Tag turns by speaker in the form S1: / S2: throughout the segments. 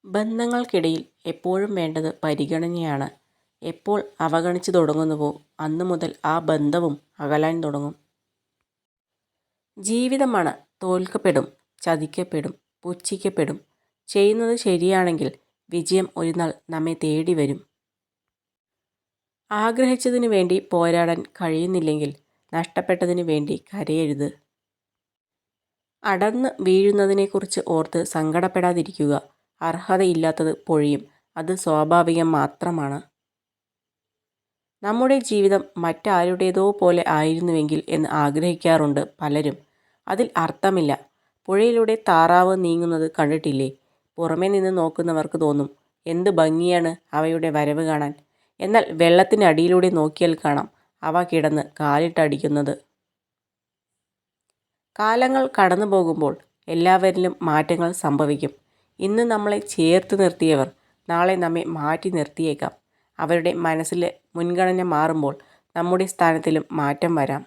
S1: ബന്ധങ്ങൾക്കിടയിൽ എപ്പോഴും വേണ്ടത് പരിഗണനയാണ്. എപ്പോൾ അവഗണിച്ചു തുടങ്ങുന്നുവോ അന്നുമുതൽ ആ ബന്ധവും അകലാൻ തുടങ്ങും. ജീവിതമാണ്. തോൽക്കപ്പെടും, ചതിക്കപ്പെടും, പുച്ഛിക്കപ്പെടും. ചെയ്യുന്നത് ശരിയാണെങ്കിൽ വിജയം ഒരുനാൾ നമ്മെ തേടി വരും. ആഗ്രഹിച്ചതിനു വേണ്ടി പോരാടാൻ കഴിയുന്നില്ലെങ്കിൽ നഷ്ടപ്പെട്ടതിനു വേണ്ടി കരയരുത്. അടർന്ന് വീഴുന്നതിനെക്കുറിച്ച് ഓർത്ത് സങ്കടപ്പെടാതിരിക്കുക. അർഹതയില്ലാത്തത് പൊഴിയും, അത് സ്വാഭാവികം മാത്രമാണ്. നമ്മുടെ ജീവിതം മറ്റാരുടേതോ പോലെ ആയിരുന്നുവെങ്കിൽ എന്ന് ആഗ്രഹിക്കാറുണ്ട് പലരും. അതിൽ അർത്ഥമില്ല. പുഴയിലൂടെ താറാവ് നീങ്ങുന്നത് കണ്ടിട്ടില്ലേ? പുറമേ നിന്ന് നോക്കുന്നവർക്ക് തോന്നും, എന്ത് ഭംഗിയാണ് അവയുടെ വരവ് കാണാൻ. എന്നാൽ വെള്ളത്തിനടിയിലൂടെ നോക്കിയാൽ കാണാം അവ കിടന്ന് കാലിട്ടടിക്കുന്നത്. കാലങ്ങൾ കടന്നു പോകുമ്പോൾ എല്ലാവരിലും മാറ്റങ്ങൾ സംഭവിക്കും. ഇന്ന് നമ്മളെ ചേർത്ത് നിർത്തിയവർ നാളെ നമ്മെ മാറ്റി നിർത്തിയേക്കാം. അവരുടെ മനസ്സിലെ മുൻഗണന മാറുമ്പോൾ നമ്മുടെ സ്ഥാനത്തിലും മാറ്റം വരാം.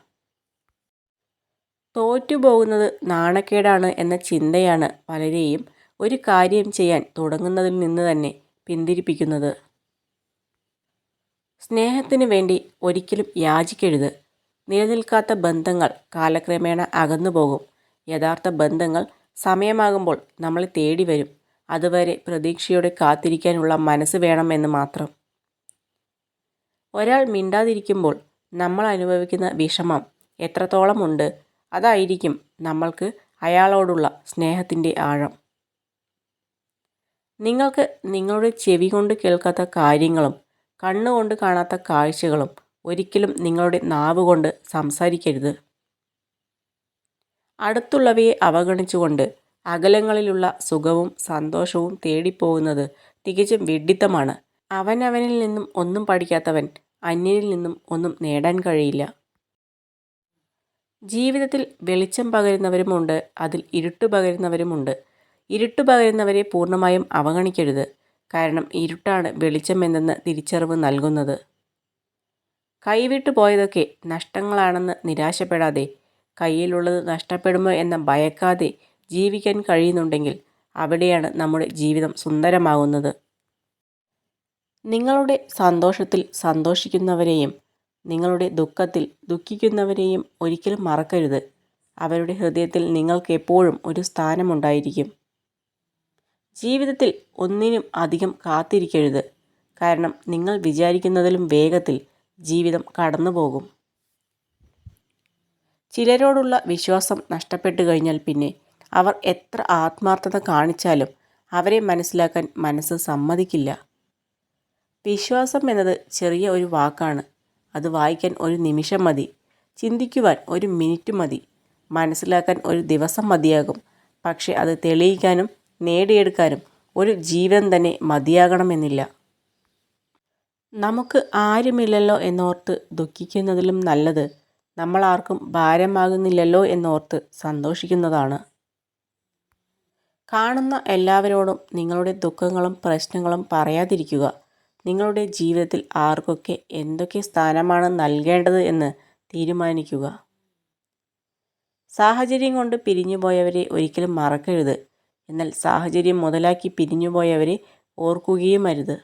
S1: തോറ്റുപോകുന്നത് നാണക്കേടാണ് എന്ന ചിന്തയാണ് പലരെയും ഒരു കാര്യം ചെയ്യാൻ തുടങ്ങുന്നതിൽ നിന്ന് തന്നെ പിന്തിരിപ്പിക്കുന്നത്. സ്നേഹത്തിനു വേണ്ടി ഒരിക്കലും യാചിക്കരുത്. നിലനിൽക്കാത്ത ബന്ധങ്ങൾ കാലക്രമേണ അകന്നുപോകും. യഥാർത്ഥ ബന്ധങ്ങൾ സമയമാകുമ്പോൾ നമ്മളെ തേടി വരും. അതുവരെ പ്രതീക്ഷയോടെ കാത്തിരിക്കാനുള്ള മനസ്സ് വേണമെന്ന് മാത്രം. ഒരാൾ മിണ്ടാതിരിക്കുമ്പോൾ നമ്മൾ അനുഭവിക്കുന്ന വിഷമം എത്രത്തോളമുണ്ട്, അതായിരിക്കും നമ്മൾക്ക് അയാളോടുള്ള സ്നേഹത്തിൻ്റെ ആഴം. നിങ്ങൾക്ക് നിങ്ങളുടെ ചെവി കൊണ്ട് കേൾക്കാത്ത കാര്യങ്ങളും കണ്ണുകൊണ്ട് കാണാത്ത കാഴ്ചകളും ഒരിക്കലും നിങ്ങളുടെ നാവ് കൊണ്ട് സംസാരിക്കരുത്. അടുത്തുള്ളവയെ അവഗണിച്ചുകൊണ്ട് അകലങ്ങളിലുള്ള സുഖവും സന്തോഷവും തേടിപ്പോകുന്നത് തികച്ചും വിഡ്ഢിത്തമാണ്. അവനവനിൽ നിന്നും ഒന്നും പഠിക്കാത്തവൻ അന്യനിൽ നിന്നും ഒന്നും നേടാൻ കഴിയില്ല. ജീവിതത്തിൽ വെളിച്ചം പകരുന്നവരുമുണ്ട്, അതിൽ ഇരുട്ട് പകരുന്നവരുമുണ്ട്. ഇരുട്ട് പകരുന്നവരെ പൂർണ്ണമായും അവഗണിക്കരുത്. കാരണം ഇരുട്ടാണ് വെളിച്ചമെന്തെന്ന് തിരിച്ചറിവ് നൽകുന്നത്. കൈവിട്ടു പോയതൊക്കെ നഷ്ടങ്ങളാണെന്ന് നിരാശപ്പെടാതെ, കയ്യിലുള്ളത് നഷ്ടപ്പെടുമോ എന്ന ഭയക്കാതെ ജീവിക്കാൻ കഴിയുന്നുണ്ടെങ്കിൽ അവിടെയാണ് നമ്മുടെ ജീവിതം സുന്ദരമാകുന്നത്. നിങ്ങളുടെ സന്തോഷത്തിൽ സന്തോഷിക്കുന്നവരെയും നിങ്ങളുടെ ദുഃഖത്തിൽ ദുഃഖിക്കുന്നവരെയും ഒരിക്കലും മറക്കരുത്. അവരുടെ ഹൃദയത്തിൽ നിങ്ങൾക്ക് എപ്പോഴും ഒരു സ്ഥാനമുണ്ടായിരിക്കും. ജീവിതത്തിൽ ഒന്നിനും അധികം കാത്തിരിക്കരുത്. കാരണം നിങ്ങൾ വിചാരിക്കുന്നതിലും വേഗത്തിൽ ജീവിതം കടന്നുപോകും. ചിലരോടുള്ള വിശ്വാസം നഷ്ടപ്പെട്ടു കഴിഞ്ഞാൽ പിന്നെ അവർ എത്ര ആത്മാർത്ഥത കാണിച്ചാലും അവരെ മനസ്സിലാക്കാൻ മനസ്സ് സമ്മതിക്കില്ല. വിശ്വാസം എന്നത് ചെറിയ ഒരു വാക്കാണ്. അത് വായിക്കാൻ ഒരു നിമിഷം മതി, ചിന്തിക്കുവാൻ ഒരു മിനിറ്റ് മതി, മനസ്സിലാക്കാൻ ഒരു ദിവസം മതിയാകും. പക്ഷെ അത് തെളിയിക്കാനും നേടിയെടുക്കാനും ഒരു ജീവൻ തന്നെ മതിയാകണമെന്നില്ല. നമുക്ക് ആരുമില്ലല്ലോ എന്നോർത്ത് ദുഃഖിക്കുന്നതിലും നല്ലത് നമ്മൾ ആർക്കും ഭാരമാകുന്നില്ലല്ലോ എന്നോർത്ത് സന്തോഷിക്കുന്നതാണ്. കാണുന്ന എല്ലാവരോടും നിങ്ങളുടെ ദുഃഖങ്ങളും പ്രശ്നങ്ങളും പറയാതിരിക്കുക. നിങ്ങളുടെ ജീവിതത്തിൽ ആർക്കൊക്കെ എന്തൊക്കെ സ്ഥാനമാണ് നൽകേണ്ടത് എന്ന് തീരുമാനിക്കുക. സാഹചര്യം കൊണ്ട് പിരിഞ്ഞുപോയവരെ ഒരിക്കലും മറക്കരുത്. എന്നാൽ സാഹചര്യം മുതലാക്കി പിരിഞ്ഞുപോയവരെ ഓർക്കുകയും അരുത്.